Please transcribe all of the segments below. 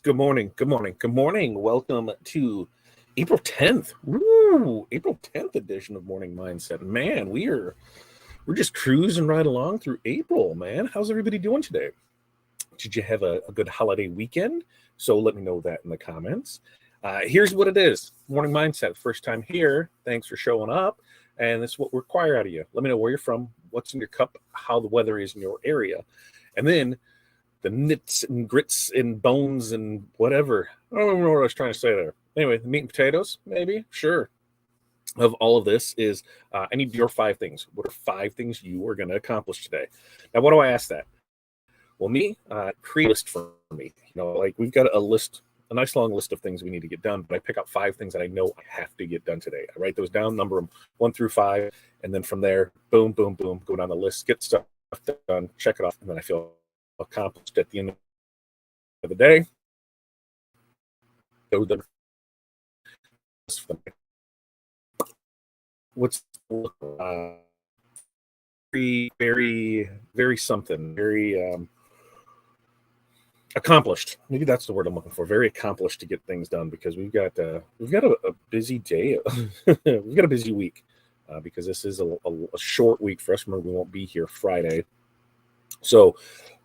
Good morning. Good morning. Good morning. Welcome to April 10th. Woo! April 10th edition of Morning Mindset. Man, we're just cruising right along through April, man. How's everybody doing today? Did you have a good holiday weekend? So let me know that in the comments. Here's what it is. Morning Mindset. First time here. Thanks for showing up. And this is what we require out of you. Let me know where you're from, what's in your cup, how the weather is in your area. And then the nits and grits and bones and whatever. I don't remember what I was trying to say there. Anyway, the meat and potatoes, maybe, sure. Of all of this is, I need your 5 things. What are 5 things you are going to accomplish today? Now, what do I ask that? Well, create a list for me. Like we've got a list, a nice long list of things we need to get done, but I pick out 5 things that I know I have to get done today. I write those down, number them 1 through 5, and then from there, boom, boom, boom, go down the list, get stuff done, check it off, and then I feel accomplished at the end of the day. What's very, very, very something, very accomplished. Maybe that's the word I'm looking for. Very accomplished to get things done because we've got a busy day. We've got a busy week because this is a short week for us. Remember, we won't be here Friday, so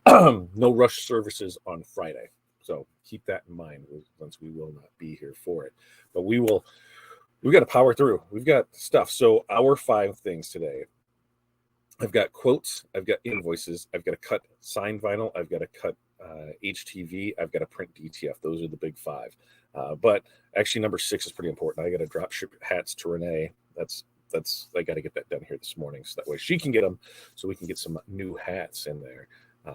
no rush services on Friday. So keep that in mind. Once we will not be here for it, but we've got to power through. We've got stuff. So our 5 things today. I've got quotes. I've got invoices. I've got to cut signed vinyl. I've got to cut HTV. I've got to print DTF. Those are the big 5. But actually, number 6 is pretty important. I got to drop ship hats to Renee. That's I got to get that done here this morning, so that way she can get them, so we can get some new hats in there.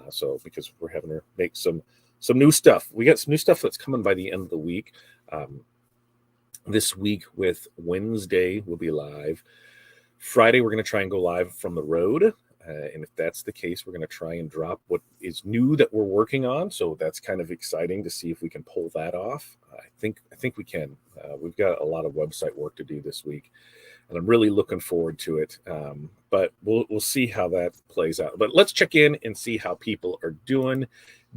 So because we're having her make some new stuff. We got some new stuff that's coming by the end of the week. This week with Wednesday, we'll be live. Friday, we're going to try and go live from the road. And if that's the case, we're going to try and drop what is new that we're working on. So that's kind of exciting to see if we can pull that off. I think we can. We've got a lot of website work to do this week, and I'm really looking forward to it. But we'll see how that plays out. But let's check in and see how people are doing.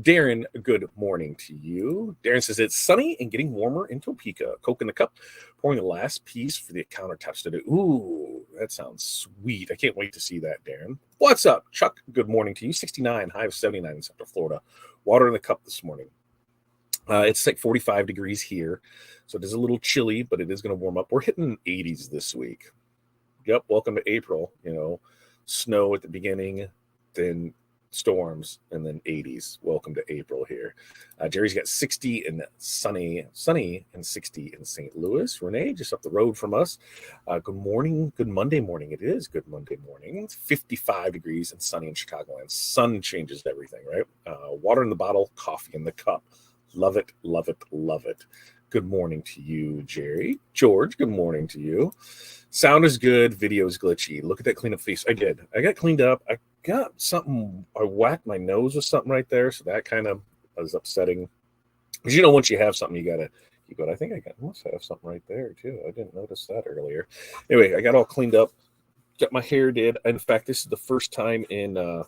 Darren, good morning to you. Darren says it's sunny and getting warmer in Topeka. Coke in the cup, pouring the last piece for the countertops today. Ooh, that sounds sweet. I can't wait to see that, Darren. What's up, Chuck? Good morning to you. 69, high of 79 in Central Florida. Water in the cup this morning. It's like 45 degrees here, so it is a little chilly, but it is going to warm up. We're hitting 80s this week. Yep, welcome to April. Snow at the beginning, then storms, and then 80s. Welcome to April here. Jerry's got 60 and sunny and 60 in St. Louis. Renee, just up the road from us. Good morning. Good Monday morning. It is good Monday morning. It's 55 degrees and sunny in Chicagoland. Sun changes everything, right? Water in the bottle, coffee in the cup. Love it, love it, love it. Good morning to you, Jerry. George, good morning to you. Sound is good. Video is glitchy. Look at that cleanup face. I did. I got cleaned up. I got something. I whacked my nose with something right there. So that kind of was upsetting. Because, once you have something, you got to keep it. I think I must have something right there, too. I didn't notice that earlier. Anyway, I got all cleaned up. Got my hair did. In fact, this is the first time in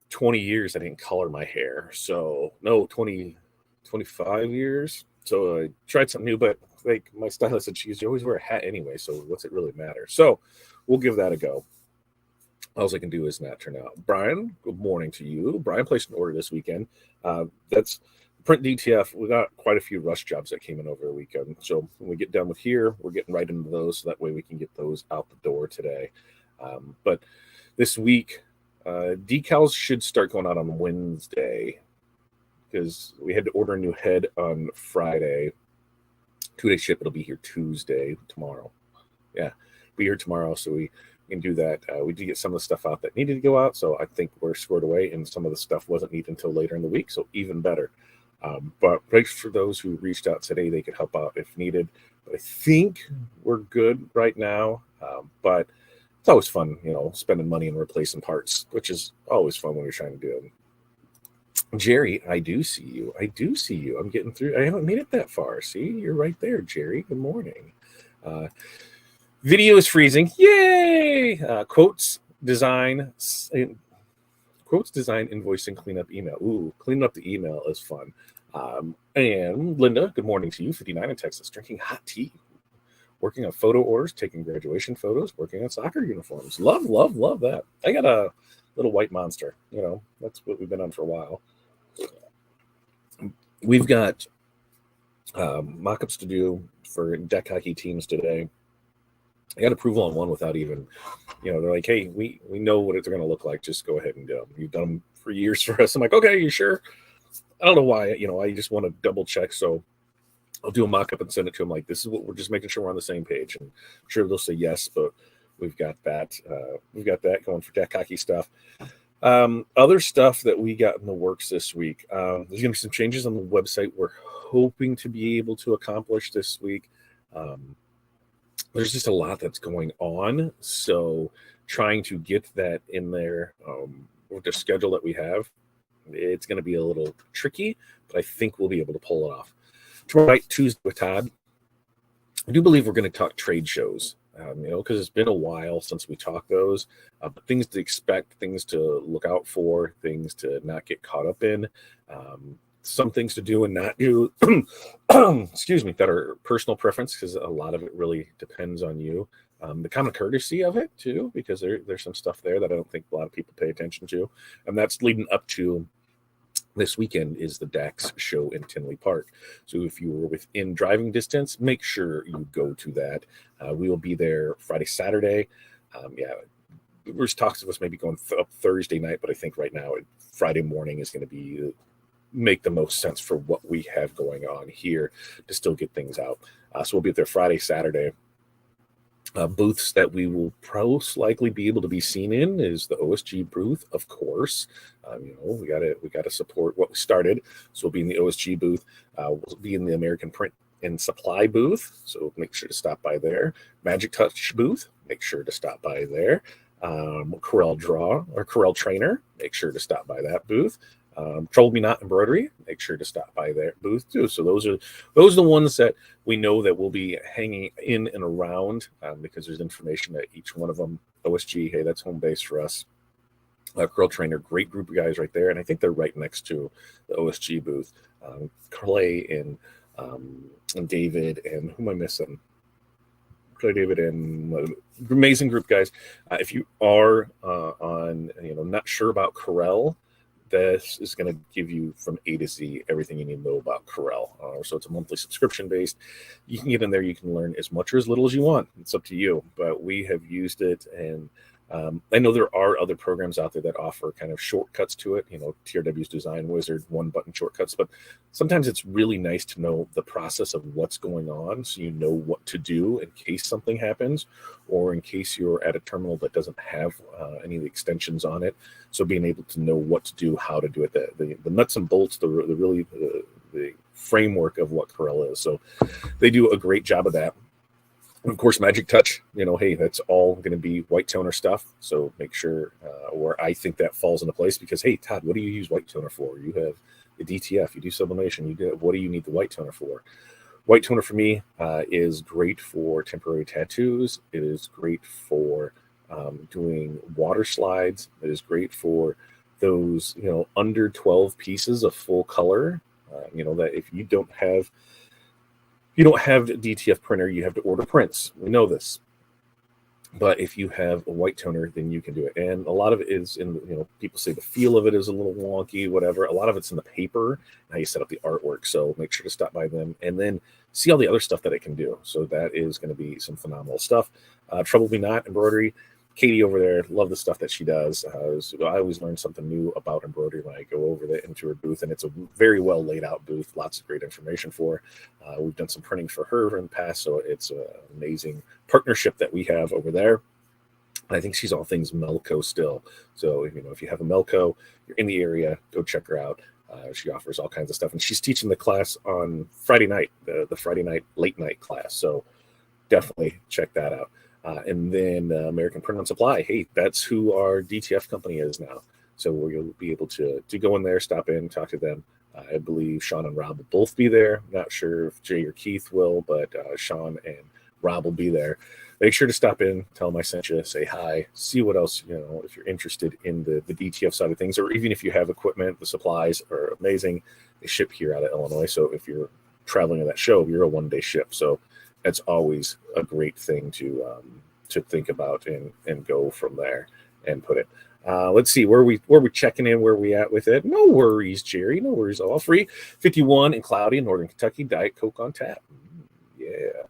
20 years I didn't color my hair. So, no, 25 years. So I tried something new, but like my stylist said, you always wear a hat anyway, so what's it really matter? So we'll give that a go. All I can do is not turn out. Brian, good morning to you. Brian placed an order this weekend. That's print DTF. We got quite a few rush jobs that came in over the weekend. So when we get done with here, we're getting right into those, so that way we can get those out the door today. But this week, decals should start going out on Wednesday, because we had to order a new head on Friday. 2-day ship. It'll be here Tuesday, tomorrow. Yeah, be here tomorrow, so we can do that. We did get some of the stuff out that needed to go out, so I think we're squared away, and some of the stuff wasn't needed until later in the week, so even better. But thanks for those who reached out today. They could help out if needed. But I think we're good right now. But it's always fun, spending money and replacing parts, which is always fun when you're trying to do it. Jerry, I do see you. I'm getting through. I haven't made it that far. See, you're right there, Jerry. Good morning. Video is freezing. Yay! Quotes, design, invoicing, cleanup, email. Ooh, cleaning up the email is fun. And Linda, good morning to you, 59 in Texas, drinking hot tea, working on photo orders, taking graduation photos, working on soccer uniforms. Love, love, love that. I got a little white monster. That's what we've been on for a while. We've got mock-ups to do for deck hockey teams today. I got approval on one without even, they're like, hey, we know what it's going to look like. Just go ahead and do them. You've done them for years for us. I'm like, okay, you sure? I don't know why. I just want to double check. So I'll do a mock-up and send it to them. Like, this is what we're just making sure we're on the same page. And I'm sure they'll say yes, but we've got that. We've got that going for deck hockey stuff. Other stuff that we got in the works this week. There's going to be some changes on the website we're hoping to be able to accomplish this week. There's just a lot that's going on. So trying to get that in there with the schedule that we have, it's going to be a little tricky, but I think we'll be able to pull it off. Tomorrow night, Tuesday with Todd, I do believe we're going to talk trade shows, because it's been a while since we talked those. But things to expect, things to look out for, things to not get caught up in, some things to do and not do, excuse me, that are personal preference, because a lot of it really depends on you. The common courtesy of it, too, because there's some stuff there that I don't think a lot of people pay attention to. And that's leading up to this weekend is the DAX show in Tinley Park. So if you were within driving distance, make sure you go to that. We will be there Friday, Saturday. There's talks of us maybe going up Thursday night, but I think right now Friday morning is going to make the most sense for what we have going on here to still get things out. So we'll be there Friday, Saturday. Booths that we will most likely be able to be seen in is the OSG booth, of course. We gotta support what we started. So we'll be in the OSG booth. We'll be in the American Print and Supply booth. So make sure to stop by there. Magic Touch booth. Make sure to stop by there. Corel Trainer. Make sure to stop by that booth. Trouble Me Not Embroidery, make sure to stop by their booth too. So those are the ones that we know that will be hanging in and around, because there's information at each one of them. OSG, hey, that's home base for us. Corel Trainer, great group of guys right there, and I think they're right next to the OSG booth. Clay and David, and who am I missing? Clay, David, and amazing group guys. If you are not sure about Corel, this is going to give you from A to Z everything you need to know about Corel. So it's a monthly subscription based. You can get in there. You can learn as much or as little as you want. It's up to you. But we have used it, and I know there are other programs out there that offer kind of shortcuts to it. TRW's Design Wizard, one-button shortcuts. But sometimes it's really nice to know the process of what's going on, so you know what to do in case something happens, or in case you're at a terminal that doesn't have any of the extensions on it. So being able to know what to do, how to do it, the nuts and bolts, the framework of what Corel is. So they do a great job of that. And of course, Magic Touch, hey, that's all going to be white toner stuff. So make sure where I think that falls into place, because, hey, Todd, what do you use white toner for? You have the DTF, you do sublimation, what do you need the white toner for? White toner for me is great for temporary tattoos. It is great for doing water slides. It is great for those, under 12 pieces of full color. That if you don't have a DTF printer, you have to order prints. We know this. But if you have a white toner, then you can do it. And a lot of it is in, people say the feel of it is a little wonky, whatever. A lot of it's in the paper and how you set up the artwork. So make sure to stop by them and then see all the other stuff that it can do. So that is going to be some phenomenal stuff. Trouble Me Not Embroidery. Katie over there, love the stuff that she does. I always learn something new about embroidery when I go over there into her booth, and it's a very well laid out booth. Lots of great information for her. We've done some printing for her in the past, so it's an amazing partnership that we have over there. I think she's all things Melco still. So if you have a Melco, you're in the area, go check her out. She offers all kinds of stuff, and she's teaching the class on Friday night, the Friday night late night class. So definitely check that out. And then American Print and Supply. Hey, that's who our DTF company is now. So we'll be able to go in there, stop in, talk to them. I believe Sean and Rob will both be there. Not sure if Jay or Keith will, but Sean and Rob will be there. make sure to stop in, tell them I sent you, say hi, see what else, if you're interested in the DTF side of things, or even if you have equipment, the supplies are amazing. They ship here out of Illinois. So if you're traveling to that show, you're a one-day ship. So that's always a great thing to think about and go from there and put it. Let's see where we checking in, where we at with it. No worries, Jerry. No worries. All free. 51 and cloudy in Northern Kentucky. Diet Coke on tap. Yeah.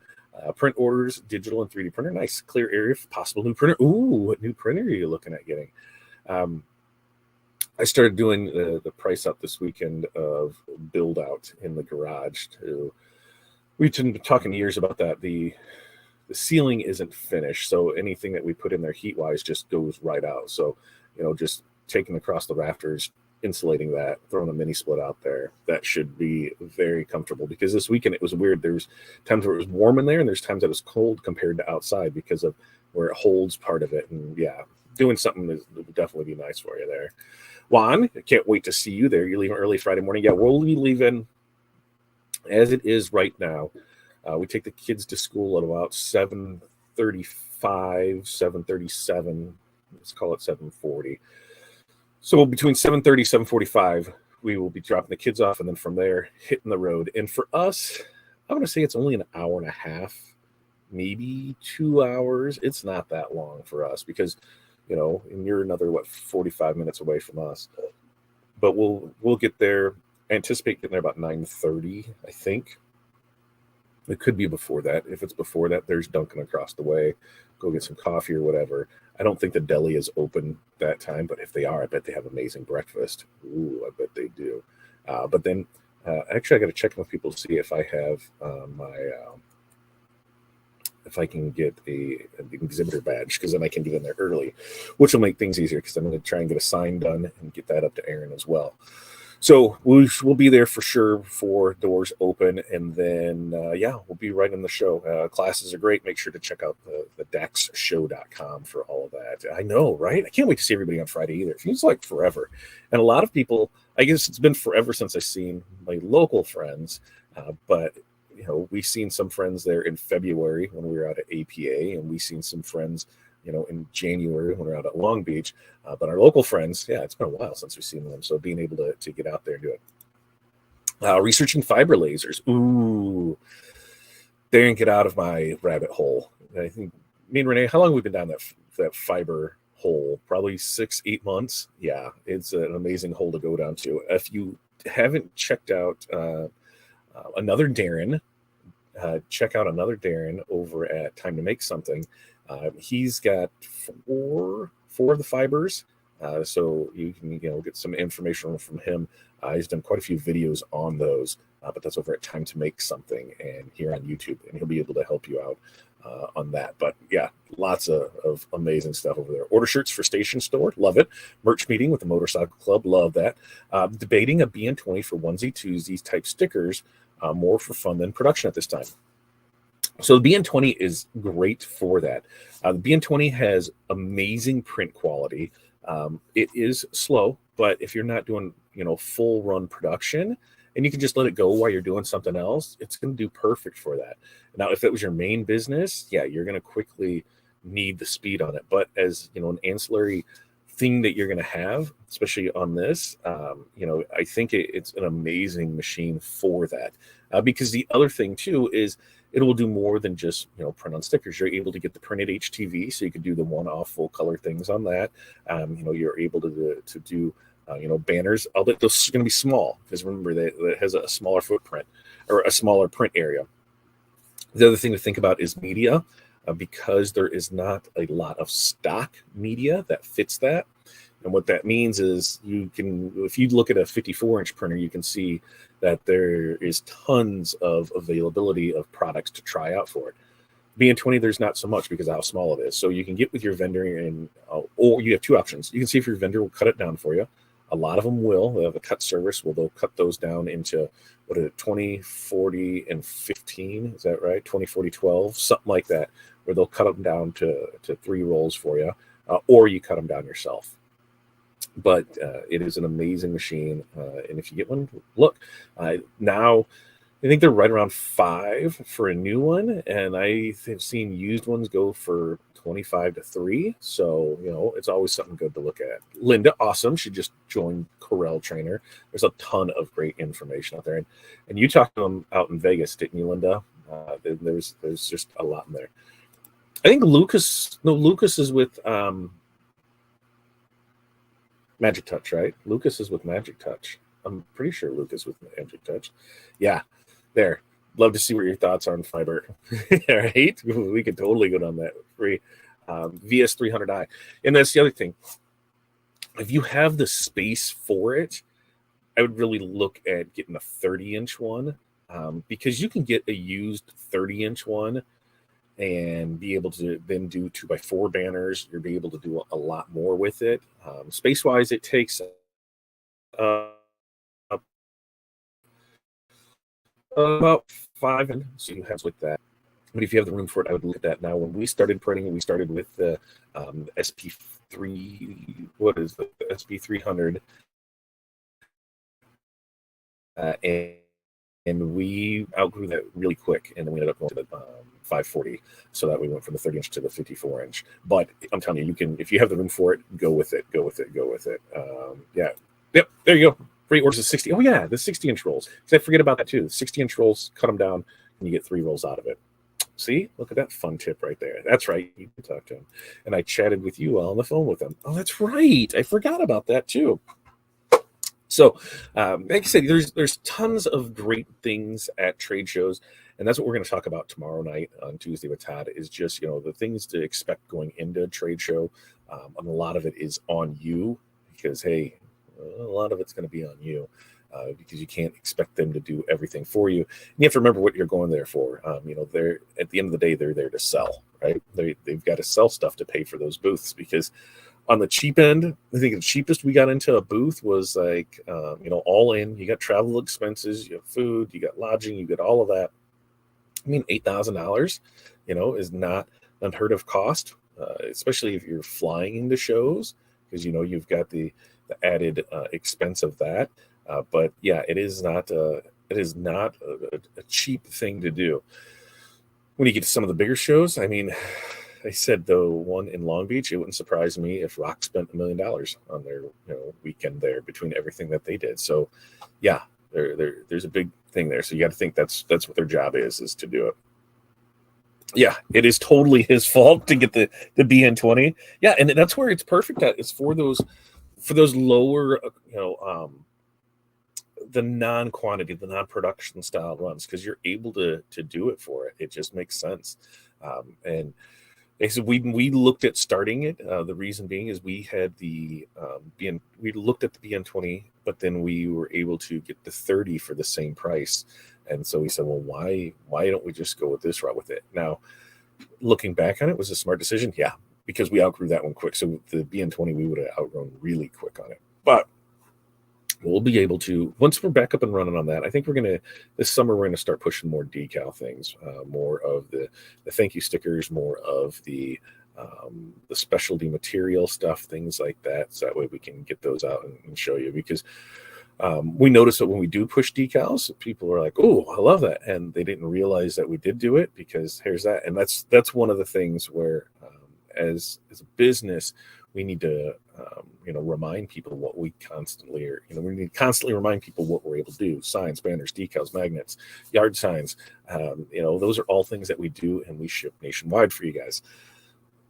Print orders, digital and 3D printer. Nice clear area for possible new printer. Ooh, what new printer are you looking at getting? I started doing the price up this weekend of build out in the garage. We've been talking years about that. The ceiling isn't finished, so anything that we put in there heat wise just goes right out. So just taking across the rafters, insulating that, throwing a mini split out there, that should be very comfortable. Because this weekend it was weird. There's times where it was warm in there, and there's times that it was cold compared to outside because of where it holds part of it. And yeah, doing something would definitely be nice for you there. Juan, I can't wait to see you there. You're leaving early Friday morning. Yeah, we'll be leaving as it is right now. We take the kids to school at about 7:35, 7:37. Let's call it 7:40. So between 7:30, 7:45, we will be dropping the kids off, and then from there, hitting the road. And for us, I'm going to say it's only an hour and a half, maybe 2 hours. It's not that long for us because, and you're another, 45 minutes away from us. But we'll get there. I anticipate getting there about 9:30, I think. It could be before that. If it's before that, there's Dunkin' across the way. Go get some coffee or whatever. I don't think the deli is open that time, but if they are, I bet they have amazing breakfast. Ooh, I bet they do. But then, actually, I got to check in with people to see if I have if I can get an exhibitor badge, because then I can get in there early, which will make things easier because I'm going to try and get a sign done and get that up to Aaron as well. So we'll be there for sure before doors open, and then we'll be right in the show. Classes are great. Make sure to check out the DAXshow.com for all of that. I know, right? I can't wait to see everybody on Friday either. It feels like forever, and a lot of people. I guess it's been forever since I've seen my local friends, but we've seen some friends there in February when we were out at APA, and we've seen some friends in January when we're out at Long Beach. But our local friends, it's been a while since we've seen them. So being able to get out there and do it. Researching fiber lasers. Ooh, they didn't get out of my rabbit hole. I think me and Renee, how long have we been down that fiber hole? Probably 6-8 months. Yeah, it's an amazing hole to go down to. If you haven't checked out another Darren, check out another Darren over at Time to Make Something. He's got four of the fibers, so you can get some information from him. He's done quite a few videos on those, but that's over at Time to Make Something and here on YouTube, and he'll be able to help you out on that. But yeah, lots of amazing stuff over there. Order shirts for Station Store, love it. Merch meeting with the Motorcycle Club, love that. Debating a BN20 for onesie twosies type stickers, more for fun than production at this time. So the BN20 is great for that. The BN20 has amazing print quality. It is slow, but if you're not doing, full run production and you can just let it go while you're doing something else, it's going to do perfect for that. Now, if it was your main business, you're going to quickly need the speed on it. But as, an ancillary thing that you're going to have, especially on this, I think it's an amazing machine for that. Because the other thing too is it will do more than just print on stickers. You're able to get the printed HTV, so you can do the one-off full color things on that. You're able to do banners. Although those are going to be small, because remember that has a smaller footprint or a smaller print area. The other thing to think about is media, because there is not a lot of stock media that fits that. And what that means is if you look at a 54-inch printer, you can see that there is tons of availability of products to try out for it. BN20, there's not so much because of how small it is. So you can get with your vendor, or you have two options. You can see if your vendor will cut it down for you. A lot of them will. They have a cut service where they'll cut those down into 20, 40, and 15. Is that right? 20, 40, 12, something like that, where they'll cut them down to 3 rolls for you, or you cut them down yourself. But it is an amazing machine, and if you get one, look now. I think they're right around 5 for a new one, and I have seen used ones go for 25 to 3. So, it's always something good to look at. Linda, awesome. She just joined Corel Trainer. There's a ton of great information out there. And you talked to them out in Vegas, didn't you, Linda? There's just a lot in there. I think Lucas is with Magic Touch, right? Lucas is with Magic Touch. I'm pretty sure Lucas with Magic Touch. Yeah, there. Love to see what your thoughts are on fiber. Right? We could totally go down that free VS300i. And that's the other thing. If you have the space for it, I would really look at getting a 30-inch one, because you can get a used 30-inch one and be able to then do 2x4 banners. You'll be able to do a lot more with it. Space-wise, it takes about 5, so you have with that. But if you have the room for it, I would look at that. Now, when we started printing, we started with the SP3. What is the SP300? And we outgrew that really quick, and then we ended up going to the 540, so that we went from the 30-inch to the 54-inch. But I'm telling you, you can, if you have the room for it, go with it. Yeah, yep, there you go. Free orders of 60. Oh yeah, the 60-inch rolls. Because I forget about that too. The 60-inch rolls, cut them down, and you get 3 rolls out of it. See, look at that fun tip right there. That's right. You can talk to him. And I chatted with you while on the phone with him. Oh, that's right. I forgot about that too. So, like I said, there's tons of great things at trade shows, and that's what we're going to talk about tomorrow night on Tuesday with Todd. Is just the things to expect going into a trade show, and a lot of it is on you, because hey, a lot of it's going to be on you. Because you can't expect them to do everything for you. And you have to remember what you're going there for. They're at the end of the day, they're there to sell, right? They've got to sell stuff to pay for those booths, because on the cheap end, I think the cheapest we got into a booth was like, all in. You got travel expenses, you have food, you got lodging, you get all of that. I mean, $8,000, is not unheard of cost, especially if you're flying into shows, because you've got the added expense of that. But yeah, it is not a cheap thing to do. When you get to some of the bigger shows, I mean, I said the one in Long Beach, it wouldn't surprise me if Rock spent $1 million on their weekend there between everything that they did. So yeah, there's a big thing there. So you got to think that's what their job is to do it. Yeah, it is totally his fault to get the BN20. Yeah, and that's where it's perfect at. It's for those lower, the non-quantity, the non-production style runs, because you're able to do it for it. It just makes sense. And so we looked at starting it. The reason being is we had we looked at the BN20, but then we were able to get the 30 for the same price. And so we said, well, why don't we just go with this route with it? Now, looking back on it, was a smart decision? Yeah, because we outgrew that one quick. So the BN20, we would have outgrown really quick on it. But we'll be able to, once we're back up and running on that, I think this summer, we're going to start pushing more decal things, more of the thank you stickers, more of the specialty material stuff, things like that. So that way we can get those out and show you, because we notice that when we do push decals, people are like, oh, I love that. And they didn't realize that we did do it, because here's that. And that's one of the things where as a business, we need to remind people what we constantly are. We need to constantly remind people what we're able to do: signs, banners, decals, magnets, yard signs. Those are all things that we do, and we ship nationwide for you guys.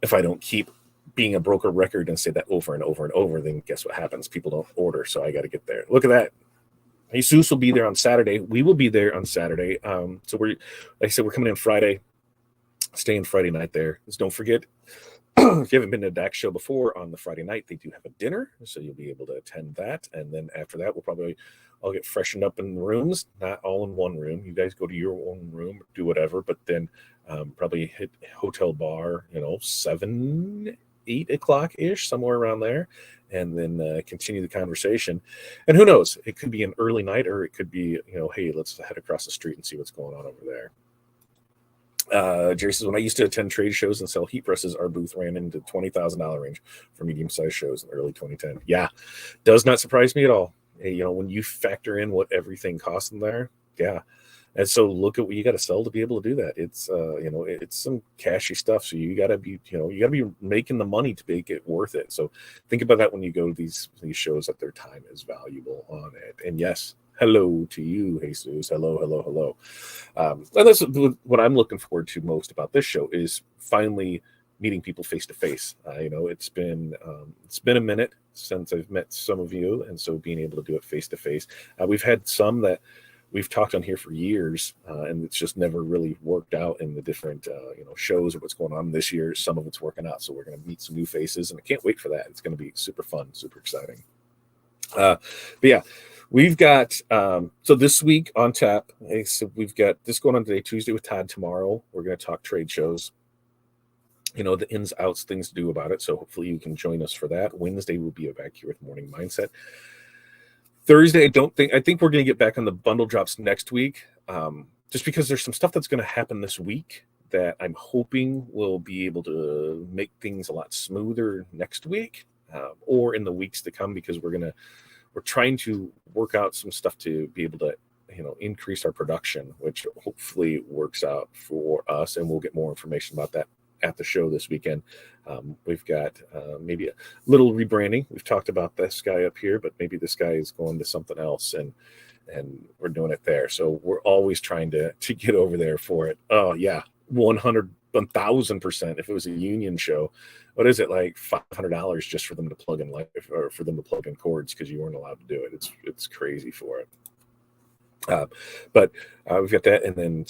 If I don't keep being a broker record and say that over and over and over, then guess what happens? People don't order, so I got to get there. Look at that. Jesus will be there on Saturday. We will be there on Saturday. So like I said, we're coming in Friday, staying Friday night there. Just don't forget, if you haven't been to a DAX show before, on the Friday night, they do have a dinner, so you'll be able to attend that. And then after that, we'll probably all get freshened up in the rooms, not all in one room. You guys go to your own room, do whatever, but then probably hit hotel bar, 7, 8 o'clock-ish, somewhere around there, and then continue the conversation. And who knows, it could be an early night, or it could be, hey, let's head across the street and see what's going on over there. Jerry says, when I used to attend trade shows and sell heat presses, our booth ran into $20,000 range for medium-sized shows in early 2010. Yeah, does not surprise me at all. When you factor in what everything costs in there, yeah. And so look at what you got to sell to be able to do that. It's it's some cashy stuff. So you got to be, you got to be making the money to make it worth it. So think about that when you go to these shows, that their time is valuable on it. And yes, hello to you, Jesus. Hello, hello, hello. And that's what I'm looking forward to most about this show, is finally meeting people face to face. It's been a minute since I've met some of you, and so being able to do it face to face. We've had some that we've talked on here for years, and it's just never really worked out in the different shows or what's going on this year. Some of it's working out, so we're going to meet some new faces, and I can't wait for that. It's going to be super fun, super exciting. But yeah, we've got so this week on tap. So we've got this going on today, Tuesday with Todd. Tomorrow we're going to talk trade shows. The ins, outs, things to do about it. So hopefully you can join us for that. Wednesday we'll be back here with Morning Mindset. Thursday, I think we're going to get back on the bundle drops next week, just because there's some stuff that's going to happen this week that I'm hoping will be able to make things a lot smoother next week, or in the weeks to come, because we're trying to work out some stuff to be able to increase our production, which hopefully works out for us, and we'll get more information about that at the show this weekend. We've got maybe a little rebranding. We've talked about this guy up here, but maybe this guy is going to something else, and we're doing it there. So we're always trying to get over there for it. Oh yeah, 1,000%. If it was a union show, what is it, like $500 just for them to plug in live, or for them to plug in cords, because you weren't allowed to do it. It's crazy for it. But we've got that, and then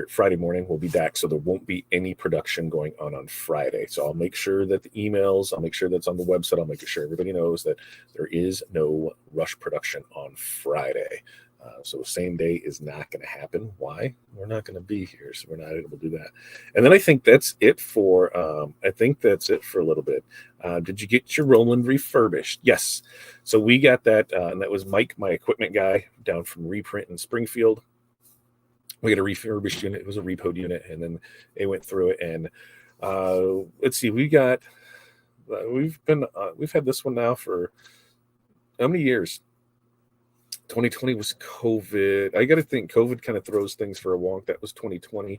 Friday morning will be DAX, so there won't be any production going on Friday. So I'll make sure that the emails, I'll make sure that's on the website, I'll make sure everybody knows that there is no rush production on Friday. So same day is not going to happen. Why? We're not going to be here, so we're not able to do that. And then I think that's it for a little bit. Did you get your Roland refurbished? Yes. So we got that, and that was Mike, my equipment guy, down from Reprint in Springfield. We got a refurbished unit. It was a repoed unit, and then they went through it. And let's see, we've had this one now for how many years? 2020 was COVID. I got to think COVID kind of throws things for a wonk. That was 2020.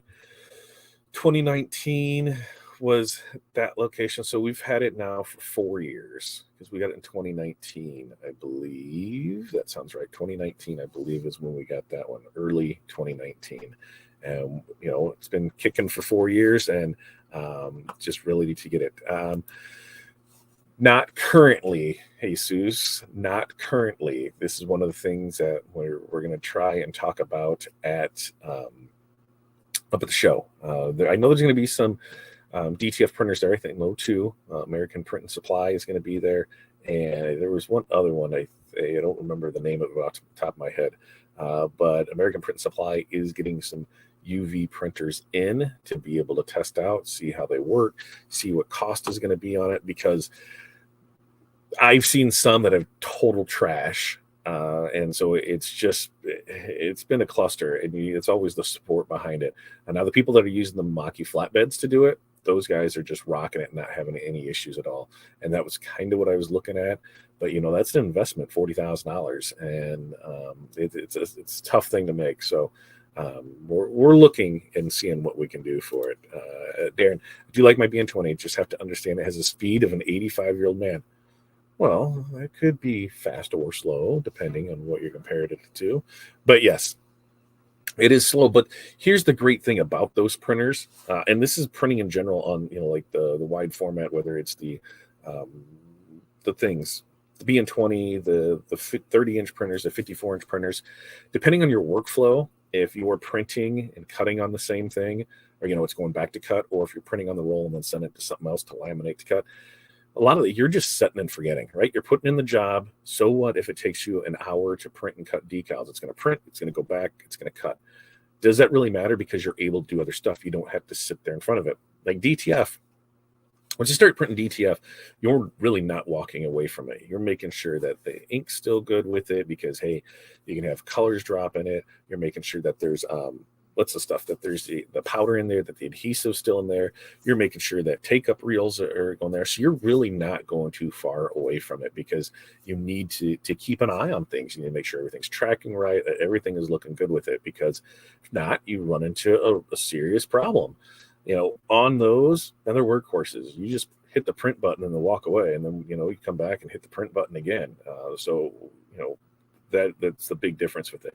2019 was that location. So we've had it now for 4 years, because we got it in 2019, I believe. That sounds right. 2019, I believe, is when we got that one, early 2019. And, it's been kicking for 4 years, and just really need to get it. Not currently, Jesus, not currently. This is one of the things that we're going to try and talk about up at the show. I know there's going to be some DTF printers there. I think Mo2, American Print and Supply, is going to be there. And there was one other one. I don't remember the name of it off the top of my head. But American Print and Supply is getting some UV printers in to be able to test out, see how they work, see what cost is going to be on it, because I've seen some that have total trash. And so it's been a cluster, and it's always the support behind it. And now the people that are using the Maki flatbeds to do it, those guys are just rocking it and not having any issues at all. And that was kind of what I was looking at. But that's an investment, $40,000, and it's a tough thing to make. So we're looking and seeing what we can do for it. Darren, do you like my BN20? Just have to understand it has the speed of an 85-year-old man. Well, it could be fast or slow, depending on what you're comparing it to. But yes, it is slow. But here's the great thing about those printers, and this is printing in general on, like the wide format, whether it's the things, the BN20, the 30-inch printers, the 54-inch printers, depending on your workflow, if you're printing and cutting on the same thing, or, it's going back to cut, or if you're printing on the roll and then send it to something else to laminate to cut, a lot of it, you're just setting and forgetting, right? You're putting in the job. So what if it takes you an hour to print and cut decals? It's going to print, it's going to go back, it's going to cut. Does that really matter? Because you're able to do other stuff. You don't have to sit there in front of it. Like DTF, once you start printing DTF, you're really not walking away from it. You're making sure that the ink's still good with it, because, hey, you can have colors drop in it. You're making sure that there's what's the stuff, that there's the powder in there, that the adhesive's still in there. You're making sure that take-up reels are going there. So you're really not going too far away from it, because you need to keep an eye on things. You need to make sure everything's tracking right, that everything is looking good with it, because if not, you run into a serious problem. On those, and they're workhorses, you just hit the print button and then walk away, and then you come back and hit the print button again. So that's the big difference with it.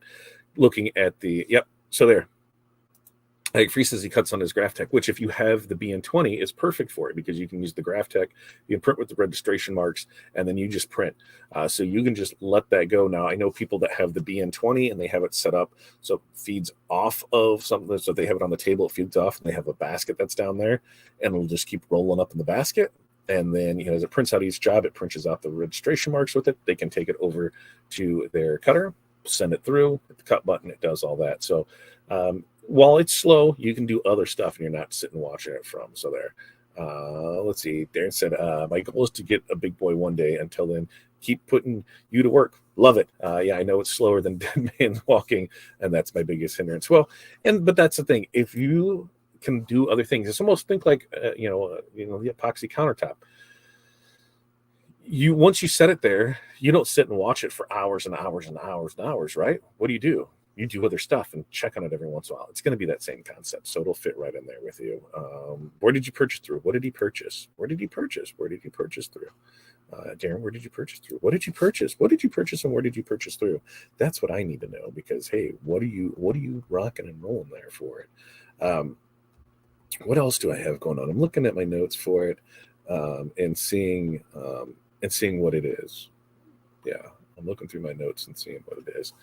Looking at the so there, like Free says he cuts on his GraphTech, which if you have the BN20 is perfect for it, because you can use the GraphTech, you can print with the registration marks, and then you just print. So you can just let that go. Now, I know people that have the BN20 and they have it set up so it feeds off of something. So they have it on the table, it feeds off, and they have a basket that's down there, and it'll just keep rolling up in the basket. And then, as it prints out each job, it prints out the registration marks with it. They can take it over to their cutter, send it through, hit the cut button, it does all that. So while it's slow, you can do other stuff, and you're not sitting watching it from. So there. Let's see. Darren said, my goal is to get a big boy one day. Until then, keep putting you to work. Love it. Yeah, I know it's slower than dead man walking, and that's my biggest hindrance. Well, but that's the thing. If you can do other things, it's almost think like the epoxy countertop. Once you set it there, you don't sit and watch it for hours and hours and hours and hours, right? What do? You do other stuff and check on it every once in a while. It's going to be that same concept, so it'll fit right in there with you. Where did you purchase through? What did he purchase? Where did he purchase? Where did he purchase through? Darren, where did you purchase through? What did you purchase? What did you purchase, and where did you purchase through? That's what I need to know, because hey, what are you rocking and rolling there for it? What else do I have going on? I'm looking at my notes for it, and seeing what it is. Yeah, I'm looking through my notes and seeing what it is.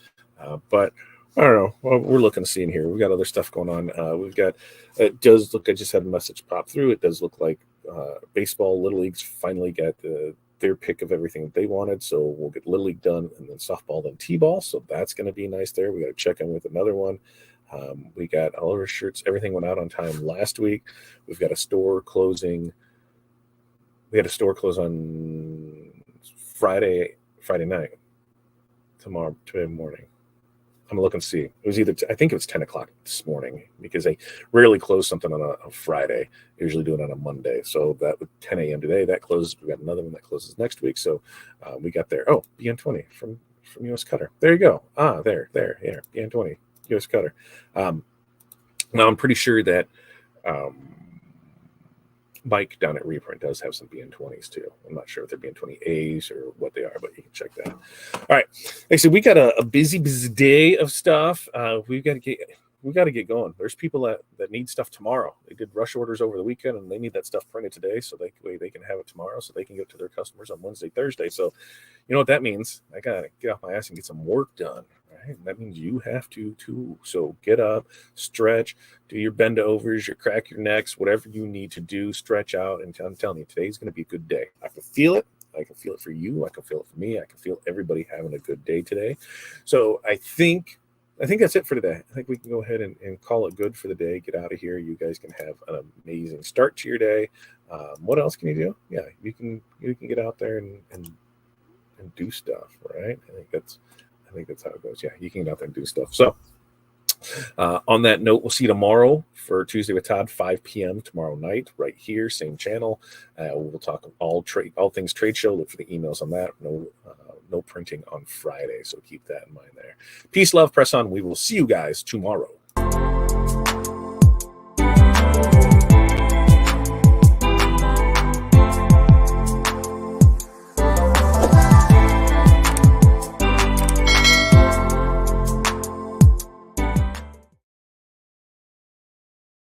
But I don't know. Well, we're looking to see in here. We've got other stuff going on. We've got, it does look, I just had a message pop through. It does look like baseball, Little League's finally got their pick of everything that they wanted. So we'll get Little League done, and then softball, then T-ball. So that's going to be nice there. We got to check in with another one. We got all our shirts. Everything went out on time last week. We've got a store closing. We had a store close on Friday night. Today morning. I'm looking to see. It was I think it was 10 o'clock this morning, because they rarely close something on a Friday. They usually do it on a Monday. So that was 10 a.m. today. That closes. We got another one that closes next week. So we got there. Oh, BN20 from US Cutter. There you go. There. Yeah, BN20 US Cutter. Now I'm pretty sure that Mike down at Reprint does have some BN20s too. I'm not sure if they're BN20As or what they are, but you can check that. All right. Like I said, we got a busy day of stuff. We got to get going. There's people that need stuff tomorrow. They did rush orders over the weekend, and they need that stuff printed today, so they can have it tomorrow, so they can get to their customers on Wednesday, Thursday. So you know what that means? I got to get off my ass and get some work done. Right? And that means you have to too. So get up, stretch, do your bend overs, your crack your necks, whatever you need to do, stretch out. And I'm telling you, today's going to be a good day. I can feel it. I can feel it for you. I can feel it for me. I can feel everybody having a good day today. So I think that's it for today. I think we can go ahead and call it good for the day. Get out of here. You guys can have an amazing start to your day. What else can you do? Yeah, you can get out there and do stuff, right? I think that's how it goes. Yeah, you can get out there and do stuff. So on that note, we'll see you tomorrow for Tuesday with Todd, 5 p.m. tomorrow night, right here, same channel. We'll talk all things trade show. Look for the emails on that. No printing on Friday, so keep that in mind there. Peace, love, press on. We will see you guys tomorrow.